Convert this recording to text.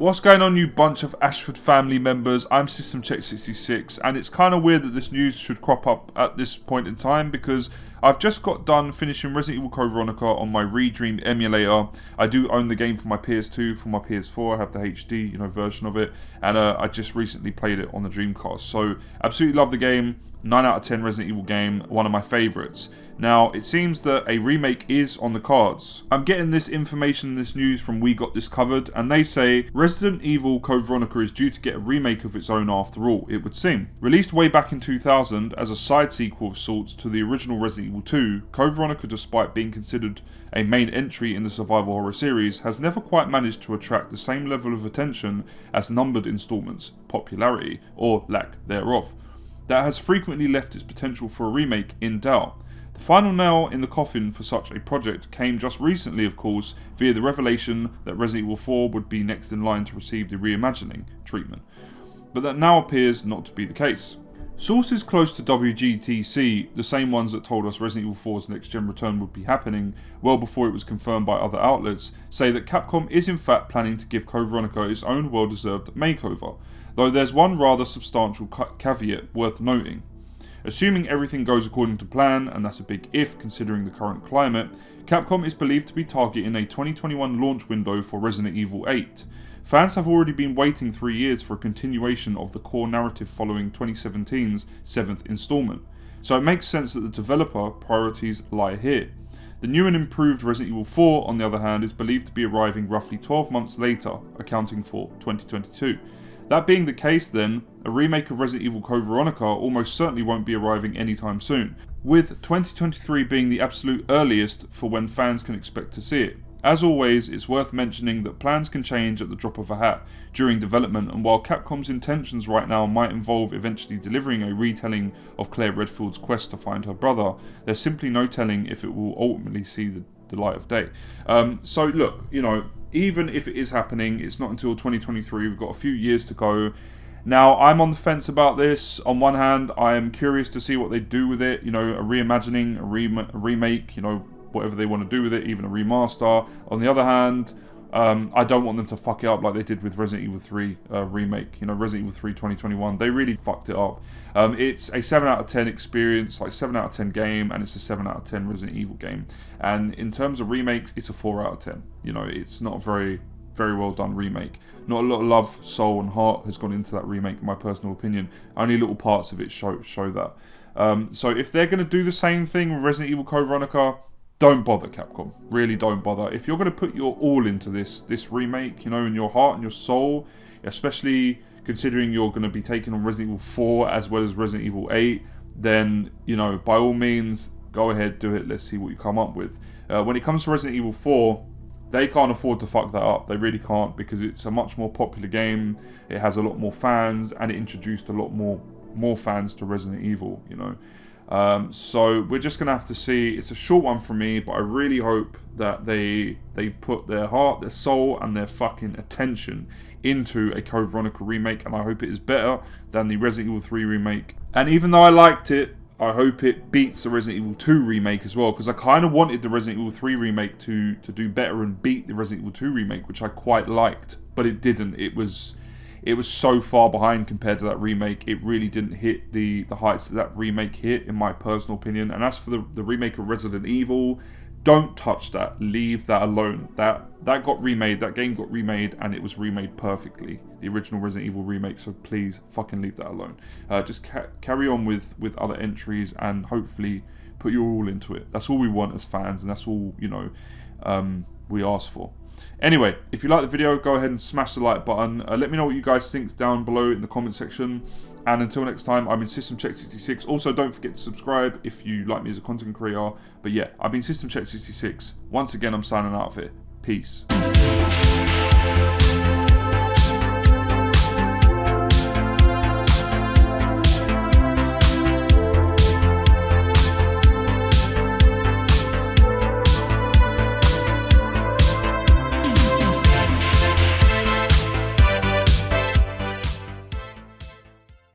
What's going on, you bunch of Ashford family members? I'm SystemCheck66, and it's kind of weird that this news should crop up at this point in time because I've just got done finishing Resident Evil Code Veronica on my Redream emulator. I do own the game for my PS2, for my PS4. I have the HD, version of it, and I just recently played it on the Dreamcast. So absolutely love the game. 9 out of 10 Resident Evil game, one of my favourites. Now, it seems that a remake is on the cards. I'm getting this information, this news from We Got This Covered, and they say Resident Evil Code Veronica is due to get a remake of its own after all, it would seem. Released way back in 2000 as a side sequel of sorts to the original Resident Evil 2, Code Veronica, despite being considered a main entry in the survival horror series, has never quite managed to attract the same level of attention as numbered installments' popularity, or lack thereof. That has frequently left its potential for a remake in doubt. The final nail in the coffin for such a project came just recently, of course, via the revelation that Resident Evil 4 would be next in line to receive the reimagining treatment. But that now appears not to be the case. Sources close to WGTC, the same ones that told us Resident Evil 4's next-gen return would be happening well before it was confirmed by other outlets, say that Capcom is in fact planning to give Code Veronica its own well-deserved makeover, though there's one rather substantial caveat worth noting. Assuming everything goes according to plan, and that's a big if considering the current climate, Capcom is believed to be targeting a 2021 launch window for Resident Evil 8. Fans have already been waiting 3 years for a continuation of the core narrative following 2017's 7th installment, so it makes sense that the developer priorities lie here. The new and improved Resident Evil 4, on the other hand, is believed to be arriving roughly 12 months later, accounting for 2022. That being the case then, a remake of Resident Evil Code Veronica almost certainly won't be arriving anytime soon, with 2023 being the absolute earliest for when fans can expect to see it. As always, it's worth mentioning that plans can change at the drop of a hat during development, and while Capcom's intentions right now might involve eventually delivering a retelling of Claire Redfield's quest to find her brother, there's simply no telling if it will ultimately see the light of day. So look, even if it is happening, it's not until 2023, we've got a few years to go. Now, I'm on the fence about this. On one hand, I am curious to see what they do with it, a reimagining, a remake, whatever they want to do with it, even a remaster. On the other hand, I don't want them to fuck it up like they did with Resident Evil 3 remake, Resident Evil 3 2021. They really fucked it up. It's a 7 out of 10 experience, like 7 out of 10 game, and it's a 7 out of 10 Resident Evil game. And in terms of remakes, it's a 4 out of 10. It's not a very, very well done remake. Not a lot of love, soul, and heart has gone into that remake, in my personal opinion. Only little parts of it show that. So if they're going to do the same thing with Resident Evil Code Veronica, don't bother, Capcom. Really don't bother. If you're going to put your all into this remake, in your heart and your soul, especially considering you're going to be taking on Resident Evil 4 as well as Resident Evil 8, then, by all means, go ahead, do it. Let's see what you come up with. When it comes to Resident Evil 4, they can't afford to fuck that up. They really can't, because it's a much more popular game. It has a lot more fans, and it introduced a lot more fans to Resident Evil, So we're just going to have to see. It's a short one for me, but I really hope that they put their heart, their soul, and their fucking attention into a Code Veronica remake, and I hope it is better than the Resident Evil 3 remake. And even though I liked it, I hope it beats the Resident Evil 2 remake as well, because I kind of wanted the Resident Evil 3 remake to do better and beat the Resident Evil 2 remake, which I quite liked, but it didn't. It was so far behind compared to that remake. It really didn't hit the heights that remake hit, in my personal opinion. And as for the remake of Resident Evil, don't touch that. Leave that alone. That got remade. That game got remade, and it was remade perfectly. The original Resident Evil remake. So please, fucking leave that alone. Just carry on with other entries, and hopefully put your all into it. That's all we want as fans, and that's all we ask for. Anyway, if you like the video, go ahead and smash the like button. Let me know what you guys think down below in the comment section. And until next time, I've been SystemCheck66. Also, don't forget to subscribe if you like me as a content creator. But yeah, I've been SystemCheck66. Once again, I'm signing out of here. Peace.